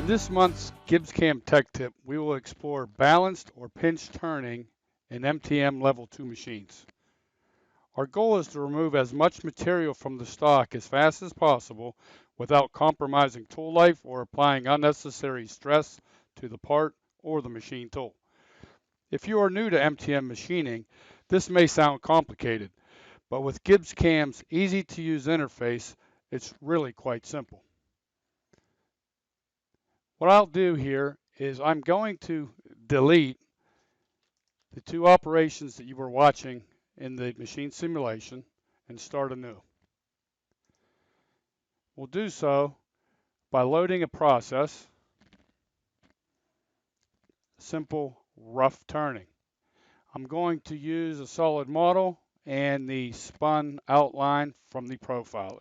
In this month's GibbsCAM Tech Tip, we will explore balanced or pinch turning in MTM Level 2 machines. Our goal is to remove as much material from the stock as fast as possible without compromising tool life or applying unnecessary stress to the part or the machine tool. If you are new to MTM machining, this may sound complicated, but with GibbsCAM's easy-to-use interface, it's really quite simple. What I'll do here is I'm going to delete the two operations that you were watching in the machine simulation and start anew. We'll do so by loading a process, simple rough turning. I'm going to use a solid model and the spun outline from the profiler.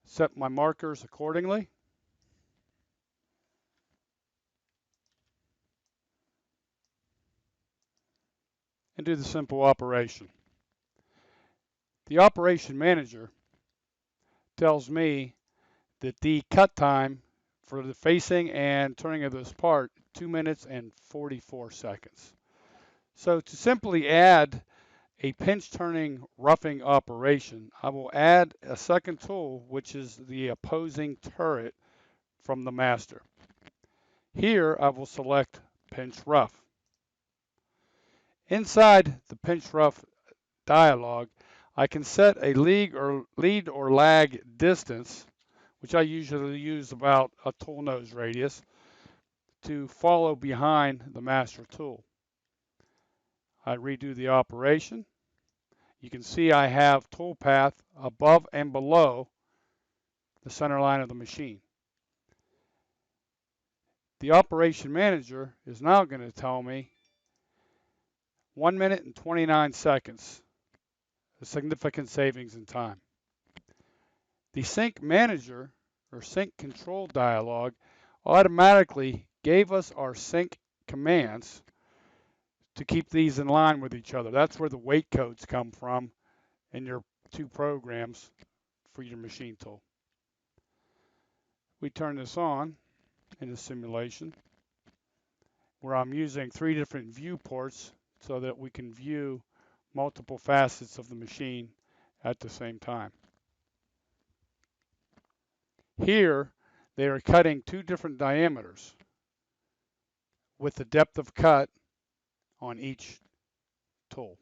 Set my markers accordingly. And do the simple operation. The operation manager tells me that the cut time for the facing and turning of this part, 2 minutes and 44 seconds. So to simply add a pinch turning roughing operation, I will add a second tool, which is the opposing turret from the master. Here I will select pinch rough. Inside the pinch rough dialog, I can set a lead or lag distance, which I usually use about a tool nose radius, to follow behind the master tool. I redo the operation. You can see I have toolpath above and below the center line of the machine. The operation manager is now going to tell me 1 minute and 29 seconds, a significant savings in time. The sync manager or sync control dialog automatically gave us our sync commands to keep these in line with each other. That's where the weight codes come from in your two programs for your machine tool. We turn this on in the simulation where I'm using 3 different viewports so that we can view multiple facets of the machine at the same time. Here, they are cutting 2 different diameters with the depth of cut on each tool.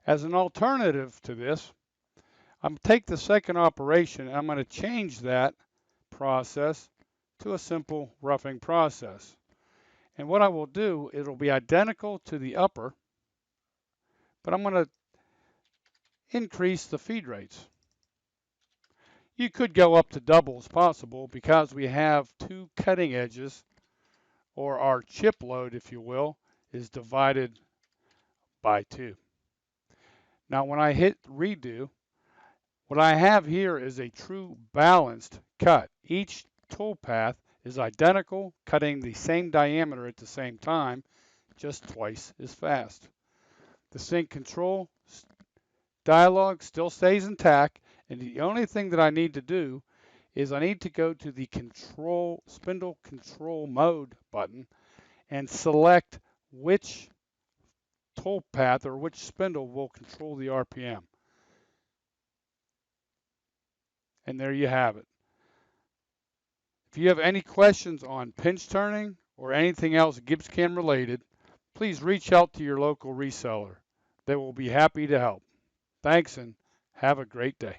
As an alternative to this, I'm going to take the second operation and I'm going to change that process to a simple roughing process. And what I will do, it'll be identical to the upper, but I'm going to increase the feed rates. You could go up to double as possible because we have 2 cutting edges, or our chip load, if you will, is divided by 2. Now when I hit redo, what I have here is a true balanced cut. Each toolpath is identical, cutting the same diameter at the same time, just twice as fast. The sync control dialog still stays intact, and the only thing that I need to do is I need to go to the spindle control mode button and select which toolpath or which spindle will control the RPM. And there you have it. If you have any questions on pinch turning or anything else GibbsCAM related, please reach out to your local reseller. They will be happy to help. Thanks and have a great day.